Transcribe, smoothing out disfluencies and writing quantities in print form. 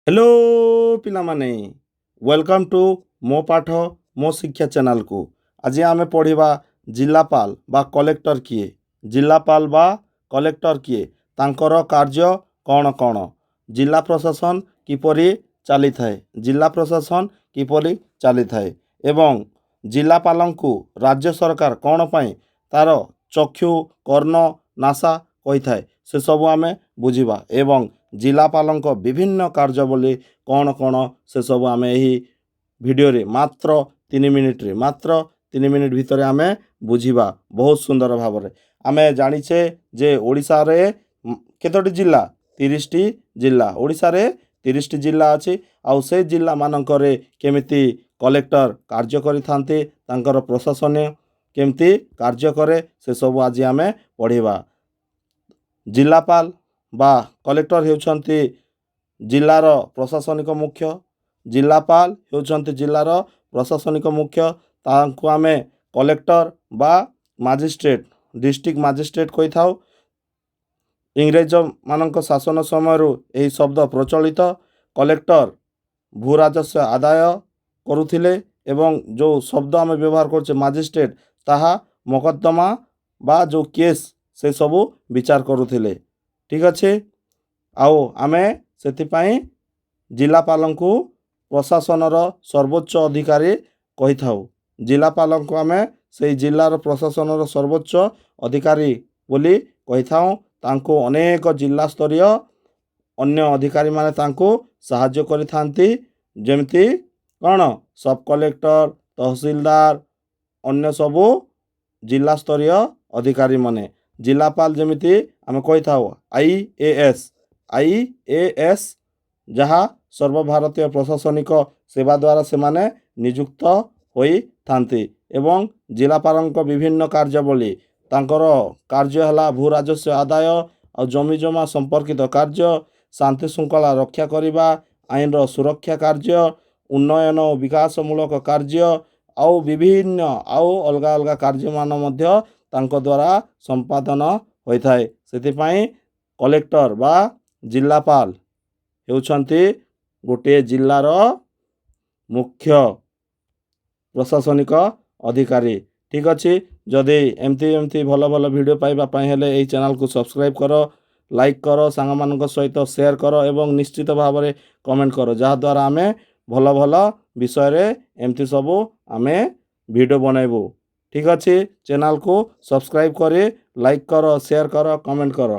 Hello पिलामाने welcome to मो पाठ मो शिक्षा चैनल को आज आम पढ़ा जिलापाल बा कलेक्टर किए जिलापाल बा कलेक्टर किए तांकर कार्य कौन कौन जिला प्रशासन किपरि चली थाए जिला प्रशासन किपरि चली थाए एवं जिलापालंकु राज्य सरकार कौन पाई तार चक्षु कर्ण नासा कही थाए से सब आम बुझा एवं जिलापालंक विभिन्न कार्यावली कौन कौन से सब आम यही भिडियो मात्र 3 मिनिट भितर आम बुझा बहुत सुंदर भाव में आम जाचे जे ओडिशा रे केतोटी जिला 30टी जिला ओडिशा रे 30टी जिला अच्छी आउ से जिला मानकरे केमिति कलेक्टर कार्य करि थांते तांकर प्रशासन केमिति कार्य करे से सब आज आम पढ़ा जिलापाल बा कलेक्टर होउछंती जिलार प्रशासनिक मुख्य जिलापाल होउछंती जिलार प्रशासनिक मुख्य तांको आमे कलेक्टर बा मजिस्ट्रेट डिस्ट्रिक्ट मजिस्ट्रेट कही थाउ इंग्रेज मानक शासन समय यही शब्द प्रचलित कलेक्टर भू राजस्व आदाय करुथिले एवं जो शब्द आम व्यवहार करछे मजिस्ट्रेट ताहा मोकद्दमा बा जो केस से सबू विचार करुथिले ठीक अच्छे आओ आमे सेतिपाई जिलापालंकु प्रशासनर सर्वोच्च अधिकारी कही थाउ जिलापालंकु आमे से जिलार प्रशासनर सर्वोच्च अधिकारी बोली कही थाउ तांको अनेक जिला स्तरीय अन्य अधिकारी माने तांको सहाय्य करि थांती जेमती कौन सब कलेक्टर तहसीलदार अन्य सबू जिला स्तरीय अधिकारी माने जिलापाल जमिति आम कही था आईएएस जहाँ सर्वभारतीय प्रशासनिक सेवा द्वारा से माने नियुक्त होई थांती एवं जिलापालंक विभिन्न कार्यावली तांकर कार्य हला भू राजस्व आदाय और जमी जमा संपर्कित कार्य शांति श्रृंखला रक्षा करने आईन सुरक्षा कार्य उन्नयन और विकासमूलक कार्य आउ विभिन्न आउ अलग अलग कार्य मान मध्य तांको द्वारा संपादन होता है से कलेक्टर बा जिलापाल होउछंती गोटे जिलार मुख्य प्रशासनिक अधिकारी ठीक अच्छे जदि एमती एमती भल भल वीडियो पाइबा हेले यही चैनल को सब्सक्राइब कर लाइक कर सांग मान सहित शेयर कर एवं निश्चित भाव में कमेंट कर जहाद्वारा आम भल भल विषय एमती सबू आम वीडियो बनैबू ठीक अच्छे चैनल को सब्सक्राइब कर लाइक कर शेयर कर कमेंट कर।